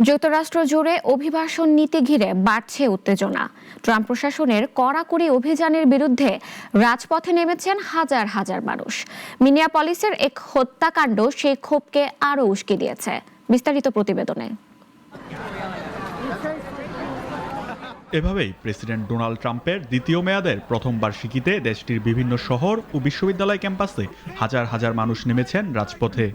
যুক্তরাষ্ট্র জুড়ে অভিবাসন নীতি ঘিরে বাড়ছে উত্তেজনা। ট্রাম্প প্রশাসনের কড়াকড়ি অভিযানের বিরুদ্ধে রাজপথে নেমেছেন হাজার হাজার মানুষ। মিনিয়াপলিসের এক হত্যাকাণ্ড সেই ক্ষোভকে আরও উস্কে দিয়েছে। বিস্তারিত প্রতিবেদনে। এভাবেই প্রেসিডেন্ট ডোনাল্ড ট্রাম্পের দ্বিতীয় মেয়াদের প্রথম বার্ষিকীতে দেশটির বিভিন্ন শহর ও বিশ্ববিদ্যালয় ক্যাম্পাসে হাজার হাজার মানুষ নেমেছেন রাজপথে।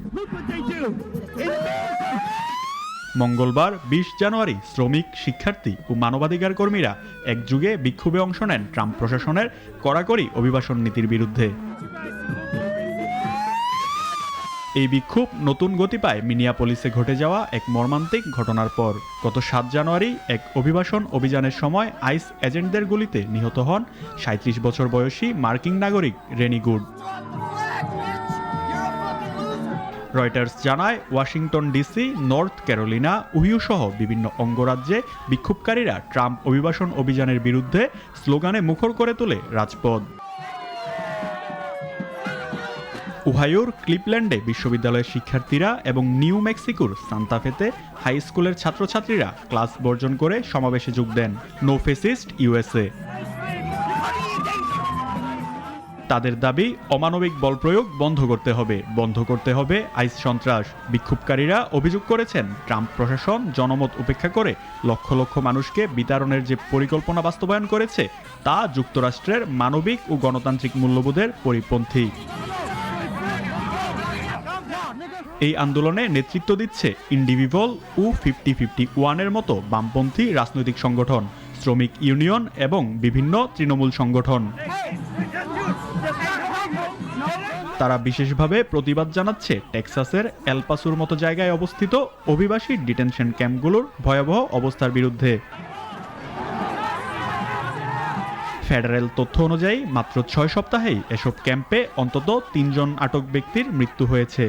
মঙ্গলবার ২০ জানুয়ারি শ্রমিক, শিক্ষার্থী ও মানবাধিকার কর্মীরা একযোগে বিক্ষোভে অংশ নেন ট্রাম্প প্রশাসনের কড়াকড়ি অভিবাসন নীতির বিরুদ্ধে। এই বিক্ষোভ নতুন গতি পায় মিনিয়াপলিসে ঘটে যাওয়া এক মর্মান্তিক ঘটনার পর। গত ৭ জানুয়ারি এক অভিবাসন অভিযানের সময় আইস এজেন্টদের গুলিতে নিহত হন ৩৭ বছর বয়সী মার্কিন নাগরিক রেনি গুড। রয়টার্স জানায়, Washington DC, North Carolina, Ohio সহ বিভিন্ন অঙ্গরাজ্যে বিক্ষোভকারীরা ট্রাম্প অভিবাসন অভিযানের বিরুদ্ধে স্লোগানে মুখর করে তোলে রাজপথ। ওহাইওর ক্লিভল্যান্ডে বিশ্ববিদ্যালয়ের শিক্ষার্থীরা এবং নিউ মেক্সিকোর সান্তা ফেতে হাই স্কুলের ছাত্রছাত্রীরা ক্লাস বর্জন করে সমাবেশে যোগ দেন। No fascist USA. তাদের দাবি, অমানবিক বল প্রয়োগ বন্ধ করতে হবে আইস সন্ত্রাস। বিক্ষোভকারীরা অভিযোগ করেছেন, ট্রাম্প প্রশাসন জনমত উপেক্ষা করে লক্ষ লক্ষ মানুষকে বিতাড়নের যে পরিকল্পনা বাস্তবায়ন করেছে তা যুক্তরাষ্ট্রের মানবিক ও গণতান্ত্রিক মূল্যবোধের পরিপন্থী। এই আন্দোলনে নেতৃত্ব দিচ্ছে ইন্ডিভিভল ও 50-51-এর মতো বামপন্থী রাজনৈতিক সংগঠন, শ্রমিক ইউনিয়ন এবং বিভিন্ন তৃণমূল সংগঠন। তারা বিশেষভাবে প্রতিবাদ জানাচ্ছে টেক্সাসের এল পাসোর মতো জায়গায় অবস্থিত অভিবাসী ডিটেনশন ক্যাম্পগুলোর ভয়াবহ অবস্থার বিরুদ্ধে। ফেডারেল তথ্য অনুযায়ী মাত্র ৬ সপ্তাহেই এসব ক্যাম্পে অন্তত ৩ জন আটক ব্যক্তির মৃত্যু হয়েছে।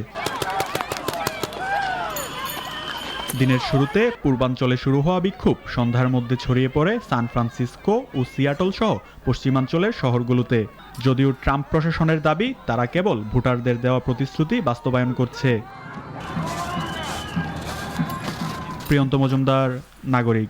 দিনের শুরুতে পূর্বাঞ্চলে শুরু হওয়া বিক্ষোভ সন্ধ্যার মধ্যে ছড়িয়ে পড়ে সান ফ্রান্সিসকো ও সিয়াটল সহ পশ্চিমাঞ্চলের শহরগুলোতে। যদিও ট্রাম্প প্রশাসনের দাবি, তারা কেবল ভোটারদের দেওয়া প্রতিশ্রুতি বাস্তবায়ন করছে। প্রিয়ন্ত মজুমদার, নাগরিক।